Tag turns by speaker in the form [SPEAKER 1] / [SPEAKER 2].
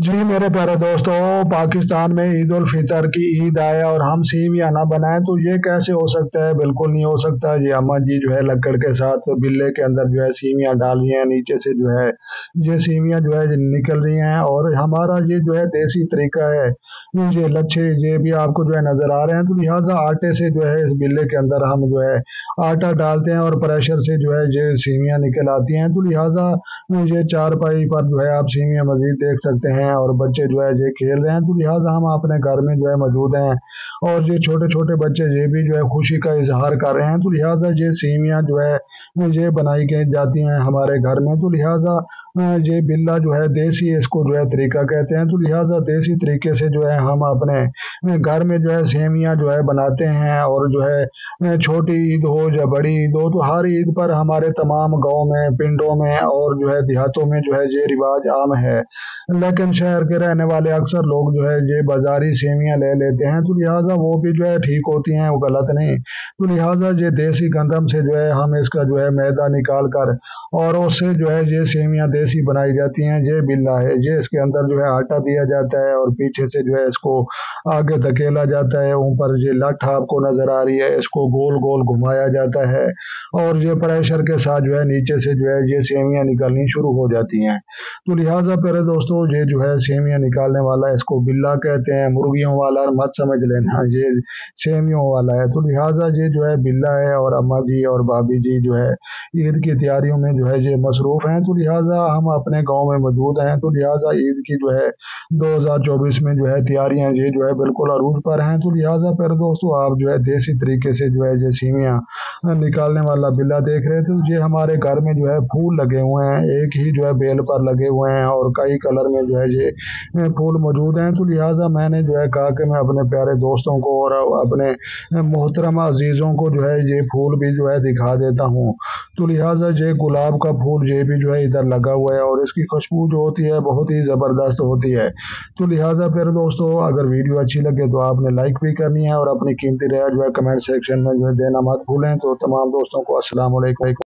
[SPEAKER 1] जी मेरे प्यारे दोस्तों, पाकिस्तान में ईद उल फितर की ईद आए और हम सेवियां ना बनाएं तो ये कैसे हो सकता है? बिल्कुल नहीं हो सकता जी। अम्मा जी जो है लकड़ के साथ बिल्ले के अंदर जो है सेवियां डाल रही हैं, नीचे से जो है ये सेवियां जो है निकल रही हैं। और हमारा ये जो है देसी तरीका है, ये लच्छे ये भी आपको जो है नजर आ रहे हैं। तो लिहाजा आटे से जो है इस बिल्ले के अंदर हम जो है आटा डालते हैं और प्रेशर से जो है ये सेवियां निकल आती हैं। तो लिहाजा ये चारपाई पर जो है आप सेवियां मजीद देख सकते हैं और बच्चे जो है ये खेल रहे हैं। तो लिहाजा हम अपने घर में जो है मौजूद हैं और ये छोटे छोटे बच्चे ये भी जो है खुशी का इजहार कर रहे हैं। तो लिहाजा ये सेवियां जो है ये बनाई गई जाती हैं हमारे घर में। तो लिहाजा ये बिल्ला जो है देसी इसको जो है तरीका कहते हैं। तो लिहाजा देसी तरीके से जो है हम अपने घर में जो है सेवियां जो है बनाते हैं। और जो है छोटी ईद हो या बड़ी ईद हो, तो हर ईद पर हमारे तमाम गांव में, पिंडों में और जो है देहातों में जो है ये रिवाज आम है। लेकिन शहर के रहने वाले अक्सर लोग जो है ये बाजारी सेवियां ले लेते हैं। तो लिहाजा वो भी जो है ठीक होती हैं, वो गलत नहीं। तो लिहाजा ये देसी गंदम से जो है हम इसका जो है मैदा निकाल कर और उससे जो है ये सेवियां देसी बनाई जाती हैं। ये बिल्ला है, ये इसके अंदर जो है आटा दिया जाता है और पीछे से जो है इसको आगे धकेला जाता है। ऊपर ये लठ आपको नजर आ रही है, इसको गोल गोल घुमाया जाता है और ये प्रेशर के साथ जो है नीचे से जो है ये सेवियां निकलनी शुरू हो जाती हैं। तो लिहाजा प्यारे दोस्तों, ये जो है सेवियां निकालने वाला इसको बिल्ला कहते हैं। मुर्गियों वाला मत समझ लेना, ये सेवियों वाला है। तो लिहाजा ये जो है बिल्ला है और अम्मा जी और भाभी जी जो है ईद की तैयारियों में जो है ये मसरूफ हैं। तो लिहाजा हम अपने गांव में मौजूद हैं। तो लिहाजा ईद की जो है 2024 में जो है तैयारियां ये जो है बिल्कुल अरूज पर हैं। तो लिहाजा प्यारे दोस्तों, आप जो है देसी तरीके से जो है ये सेवियां निकालने वाला बिल्ला देख रहे थे। तो ये हमारे घर में जो है फूल लगे हुए हैं, एक ही जो है बेल पर लगे हुए हैं और कई कलर में जो है ये फूल मौजूद हैं। तो लिहाजा मैंने जो है कहा कि मैं अपने प्यारे दोस्तों को और अपने मोहतरम अजीज़ों को जो है ये फूल भी जो है दिखा देता हूँ। तो लिहाजा ये गुलाब का फूल ये भी जो है इधर लगा हुआ है और इसकी खुशबू जो होती है बहुत ही ज़बरदस्त होती है। तो लिहाजा प्यारे दोस्तों, अगर वीडियो अच्छी लगे तो आपने लाइक भी करनी है और अपनी कीमती राय जो है कमेंट सेक्शन में जो है देना मत भूलें। तो तमाम दोस्तों को अस्सलाम वालेकुम।